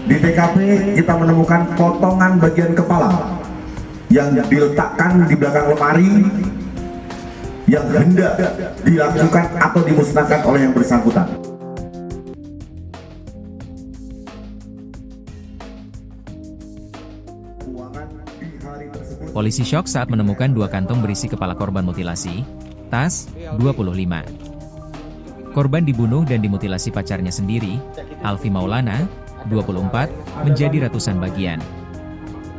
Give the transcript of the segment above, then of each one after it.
Di TKP kita menemukan potongan bagian kepala yang diletakkan di belakang lemari yang hendak dilakukan atau dimusnahkan oleh yang bersangkutan. Polisi syok saat menemukan 2 kantong berisi kepala korban mutilasi, tas, 25. Korban dibunuh dan dimutilasi pacarnya sendiri, Alfi Maulana, 24, menjadi ratusan bagian.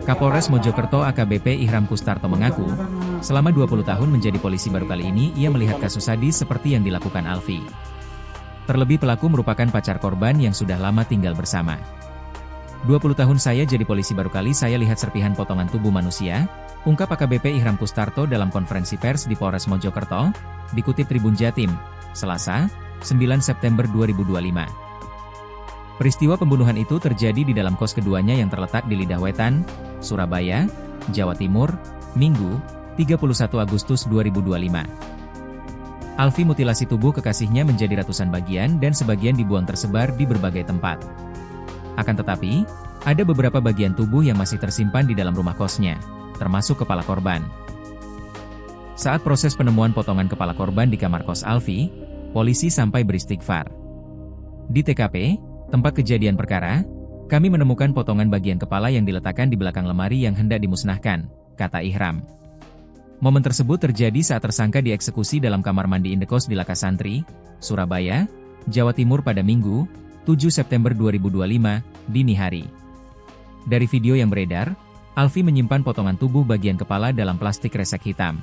Kapolres Mojokerto AKBP Ihram Kustarto mengaku, selama 20 tahun menjadi polisi baru kali ini ia melihat kasus sadis seperti yang dilakukan Alfi. Terlebih pelaku merupakan pacar korban yang sudah lama tinggal bersama. 20 tahun saya jadi polisi baru kali saya lihat serpihan potongan tubuh manusia, ungkap AKBP Ihram Kustarto dalam konferensi pers di Polres Mojokerto, dikutip Tribun Jatim, Selasa, 9 September 2025. Peristiwa pembunuhan itu terjadi di dalam kos keduanya yang terletak di Lidah Wetan, Surabaya, Jawa Timur, Minggu, 31 Agustus 2025. Alfi mutilasi tubuh kekasihnya menjadi ratusan bagian dan sebagian dibuang tersebar di berbagai tempat. Akan tetapi, ada beberapa bagian tubuh yang masih tersimpan di dalam rumah kosnya, termasuk kepala korban. Saat proses penemuan potongan kepala korban di kamar kos Alfi, polisi sampai beristighfar. Di TKP, tempat kejadian perkara, kami menemukan potongan bagian kepala yang diletakkan di belakang lemari yang hendak dimusnahkan, kata Ihram. Momen tersebut terjadi saat tersangka dieksekusi dalam kamar mandi indekos di Lakasantri, Surabaya, Jawa Timur pada Minggu, 7 September 2025, dini hari. Dari video yang beredar, Alfi menyimpan potongan tubuh bagian kepala dalam plastik resek hitam.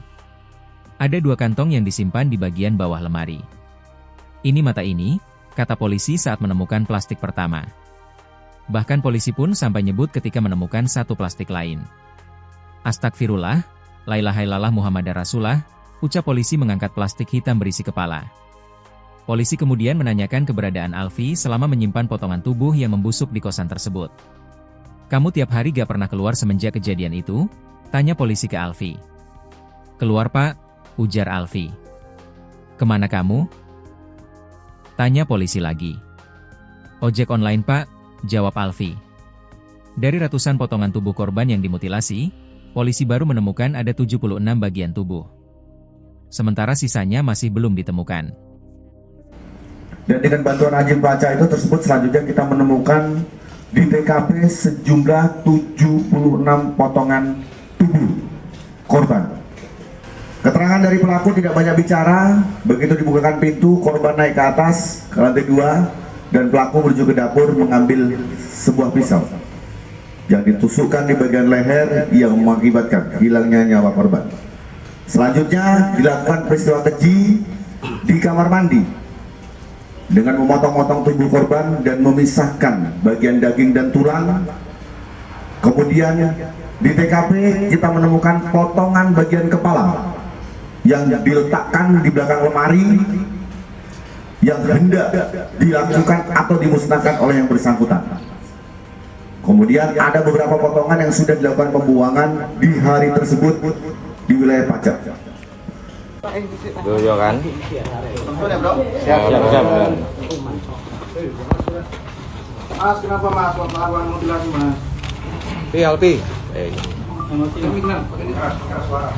Ada 2 kantong yang disimpan di bagian bawah lemari. Ini mata ini, kata polisi saat menemukan plastik pertama. Bahkan polisi pun sampai nyebut ketika menemukan 1 plastik lain. Astagfirullah, la ilaha illallah Muhammadar Rasulullah, ucap polisi mengangkat plastik hitam berisi kepala. Polisi kemudian menanyakan keberadaan Alfi selama menyimpan potongan tubuh yang membusuk di kosan tersebut. Kamu tiap hari gak pernah keluar semenjak kejadian itu? Tanya polisi ke Alfi. Keluar pak, ujar Alfi. Kemana kamu? Tanya polisi lagi. Ojek online pak, jawab Alfi. Dari ratusan potongan tubuh korban yang dimutilasi, polisi baru menemukan ada 76 bagian tubuh. Sementara sisanya masih belum ditemukan. Dan dengan bantuan anjing pelacak itu tersebut selanjutnya kita menemukan di TKP sejumlah 76 potongan tubuh korban. Keterangan dari pelaku tidak banyak bicara, begitu dibukakan pintu korban naik ke atas ke lantai 2 dan pelaku menuju ke dapur mengambil sebuah pisau yang ditusukkan di bagian leher yang mengakibatkan hilangnya nyawa korban. Selanjutnya dilakukan peristiwa keji di kamar mandi dengan memotong-motong tubuh korban dan memisahkan bagian daging dan tulang. Kemudian di TKP kita menemukan potongan bagian kepala yang diletakkan di belakang lemari yang hendak dilakukan atau dimusnahkan oleh yang bersangkutan. Kemudian ada beberapa potongan yang sudah dilakukan pembuangan di hari tersebut di wilayah Pacet. Dojo kan? Siap. Mas, kenapa mas melakukan mutilasi mas? Alfi. Pakai keras suara.